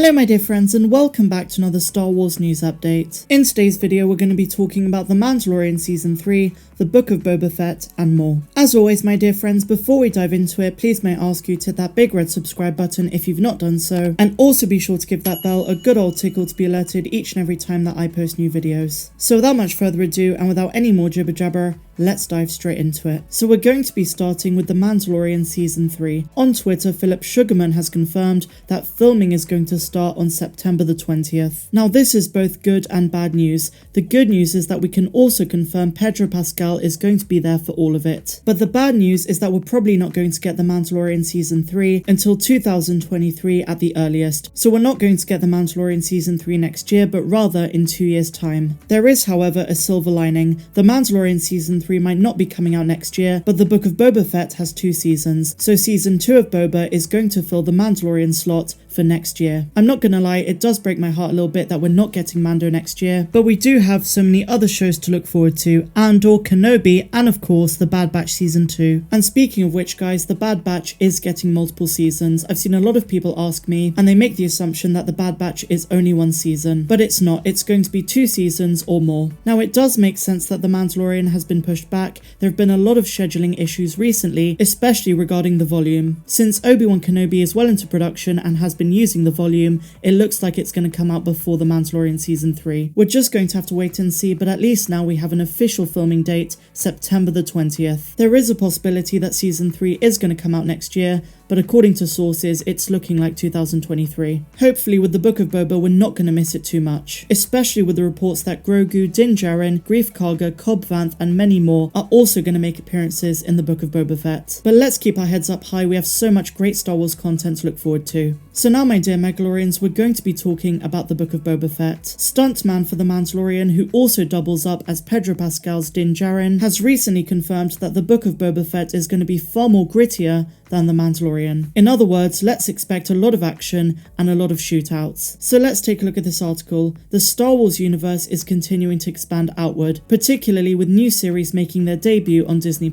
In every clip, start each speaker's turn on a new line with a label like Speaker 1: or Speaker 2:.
Speaker 1: Hello my dear friends and welcome back to another Star Wars news update. In today's video we're going to be talking about The Mandalorian Season 3, The Book of Boba Fett and more. As always my dear friends, before we dive into it, please may I ask you to hit that big red subscribe button if you've not done so, and also be sure to give that bell a good old tickle to be alerted each and every time that I post new videos. So without much further ado and without any more jibber jabber, let's dive straight into it. So we're going to be starting with The Mandalorian Season 3. On Twitter, Philip Sugarman has confirmed that filming is going to start on September the 20th. Now this is both good and bad news. The good news is that we can also confirm Pedro Pascal is going to be there for all of it. But the bad news is that we're probably not going to get The Mandalorian Season 3 until 2023 at the earliest. So we're not going to get The Mandalorian Season 3 next year, but rather in 2 years' time. There is, however, a silver lining. The Mandalorian Season 3 might not be coming out next year, but the Book of Boba Fett has 2 seasons, so Season 2 of Boba is going to fill the Mandalorian slot for next year. I'm not gonna lie, it does break my heart a little bit that we're not getting Mando next year, but we do have so many other shows to look forward to: Andor, Kenobi, and of course The Bad Batch Season 2. And speaking of which guys, The Bad Batch is getting multiple seasons. I've seen a lot of people ask me, and they make the assumption that The Bad Batch is only 1 season, but it's not. It's going to be 2 seasons or more. Now it does make sense that The Mandalorian has been pushed back. There have been a lot of scheduling issues recently, especially regarding the volume. Since Obi-Wan Kenobi is well into production and has been using the volume, it looks like it's going to come out before The Mandalorian Season 3. We're just going to have to wait and see, but at least now we have an official filming date, September the 20th. There is a possibility that Season 3 is going to come out next year, but according to sources, it's looking like 2023. Hopefully with the Book of Boba, we're not going to miss it too much, especially with the reports that Grogu, Din Djarin, Greef, Karga, Cobb, Vanth, and many more are also going to make appearances in the Book of Boba Fett. But let's keep our heads up high, we have so much great Star Wars content to look forward to. So now my dear Mandalorians, we're going to be talking about the Book of Boba Fett. Stuntman for the Mandalorian, who also doubles up as Pedro Pascal's Din Djarin, has recently confirmed that the Book of Boba Fett is going to be far more grittier than The Mandalorian. In other words, let's expect a lot of action and a lot of shootouts. So let's take a look at this article. The Star Wars universe is continuing to expand outward, particularly with new series making their debut on Disney+.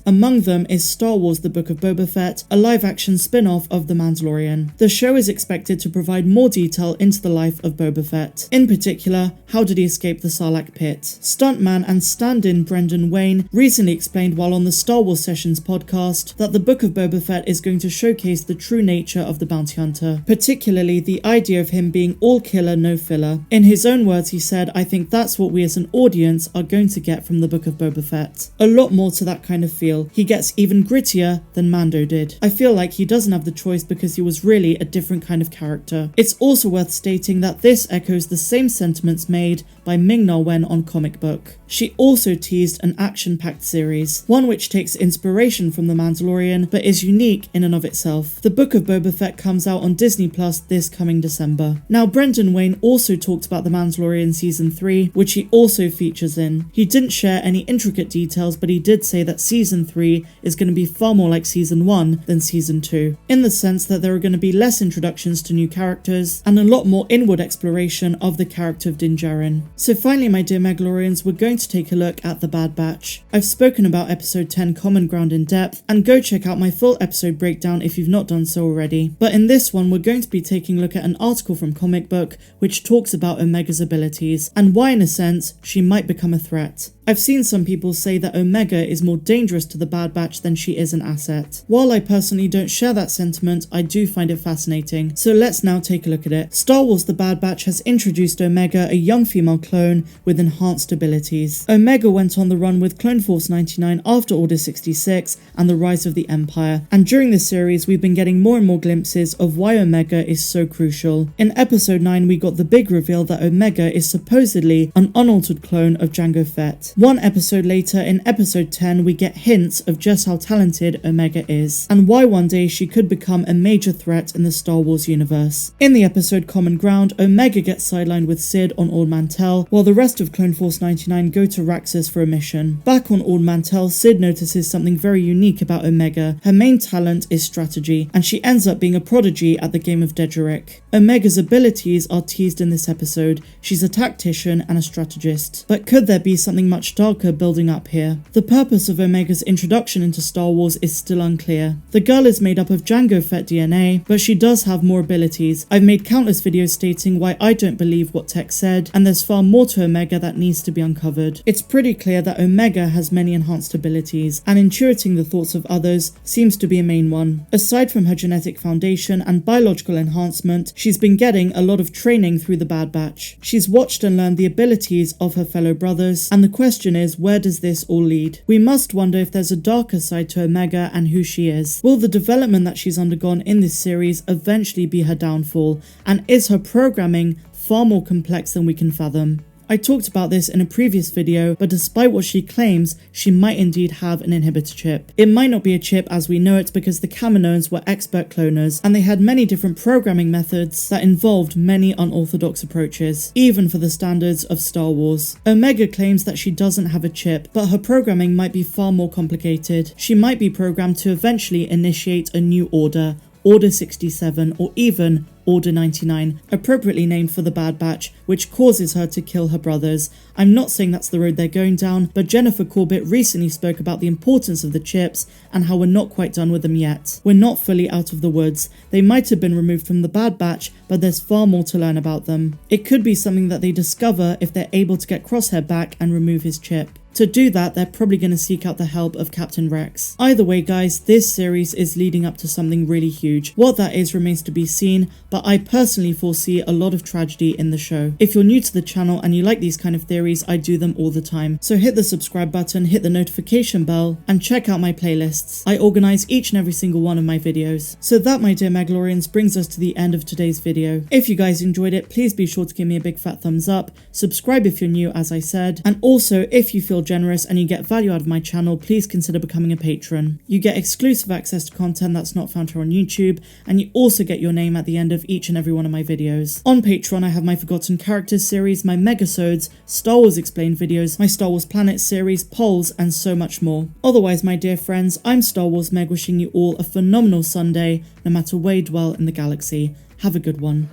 Speaker 1: Among them is Star Wars The Book of Boba Fett, a live-action spin-off of The Mandalorian. The show is expected to provide more detail into the life of Boba Fett. In particular, how did he escape the Sarlacc pit? Stuntman and stand-in Brendan Wayne recently explained while on the Star Wars Sessions podcast that the Book of Boba Fett is going to showcase the true nature of the bounty hunter, particularly the idea of him being all killer, no filler. In his own words, he said, "I think that's what we as an audience are going to get from the Book of Boba Fett. A lot more to that kind of feel. He gets even grittier than Mando did. I feel like he doesn't have the choice because he was really a different kind of character." It's also worth stating that this echoes the same sentiments made by Ming-Na Wen on Comic Book. She also teased an action-packed series, one which takes inspiration from The Mandalorian but is unique in and of itself. The Book of Boba Fett comes out on Disney Plus this coming December. Now Brendan Wayne also talked about The Mandalorian Season 3, which he also features in. He didn't share any intricate details, but he did say that Season 3 is going to be far more like Season 1 than Season 2, in the sense that there are going to be less introductions to new characters and a lot more inward exploration of the character of Din Djarin. So finally my dear Mandalorians, we're going to take a look at The Bad Batch. I've spoken about episode 10 Common Ground in depth, and go check out my full episode breakdown if you've not done so already. But in this one we're going to be taking a look at an article from Comic Book which talks about Omega's abilities and why in a sense she might become a threat. I've seen some people say that Omega is more dangerous to the Bad Batch than she is an asset. While I personally don't share that sentiment, I do find it fascinating. So let's now take a look at it. Star Wars The Bad Batch has introduced Omega, a young female clone with enhanced abilities. Omega went on the run with Clone Force 99 after Order 66 and the rise of the Empire, and during this series we've been getting more and more glimpses of why Omega is so crucial. In episode 9 we got the big reveal that Omega is supposedly an unaltered clone of Jango Fett. One episode later, in episode 10, we get hints of just how talented Omega is, and why one day she could become a major threat in the Star Wars universe. In the episode Common Ground, Omega gets sidelined with Sid on Ord Mantell, while the rest of Clone Force 99 go to Raxus for a mission. Back on Ord Mantell, Sid notices something very unique about Omega. Her main talent is strategy, and she ends up being a prodigy at the game of Dedrick. Omega's abilities are teased in this episode. She's a tactician and a strategist. But could there be something much much darker building up here. The purpose of Omega's introduction into Star Wars is still unclear. The girl is made up of Jango Fett DNA, but she does have more abilities. I've made countless videos stating why I don't believe what Tech said, and there's far more to Omega that needs to be uncovered. It's pretty clear that Omega has many enhanced abilities, and intuiting the thoughts of others seems to be a main one. Aside from her genetic foundation and biological enhancement, she's been getting a lot of training through the Bad Batch. She's watched and learned the abilities of her fellow brothers, and the question is, where does this all lead? We must wonder if there's a darker side to Omega and who she is. Will the development that she's undergone in this series eventually be her downfall, and is her programming far more complex than we can fathom? I talked about this in a previous video, but despite what she claims, she might indeed have an inhibitor chip. It might not be a chip as we know it because the Kaminoans were expert cloners, and they had many different programming methods that involved many unorthodox approaches, even for the standards of Star Wars. Omega claims that she doesn't have a chip, but her programming might be far more complicated. She might be programmed to eventually initiate a new order, Order 67, or even Order 99, appropriately named for the Bad Batch, which causes her to kill her brothers. I'm not saying that's the road they're going down, but Jennifer Corbett recently spoke about the importance of the chips and how we're not quite done with them yet. We're not fully out of the woods. They might have been removed from the Bad Batch, but there's far more to learn about them. It could be something that they discover if they're able to get Crosshair back and remove his chip. To do that, they're probably going to seek out the help of Captain Rex. Either way, guys, this series is leading up to something really huge. What that is remains to be seen, but I personally foresee a lot of tragedy in the show. If you're new to the channel and you like these kind of theories, I do them all the time. So hit the subscribe button, hit the notification bell, and check out my playlists. I organize each and every single one of my videos. So that, my dear Mandalorians, brings us to the end of today's video. If you guys enjoyed it, please be sure to give me a big fat thumbs up, subscribe if you're new as I said, and also if you feel generous and you get value out of my channel, please consider becoming a patron. You get exclusive access to content that's not found here on YouTube, and you also get your name at the end of each and every one of my videos. On Patreon, I have my Forgotten Characters series, my Megasodes, Star Wars Explained videos, my Star Wars Planet series, polls, and so much more. Otherwise, my dear friends, I'm Star Wars Meg, wishing you all a phenomenal Sunday, no matter where you dwell in the galaxy. Have a good one.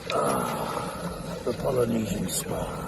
Speaker 2: The Polynesian spa.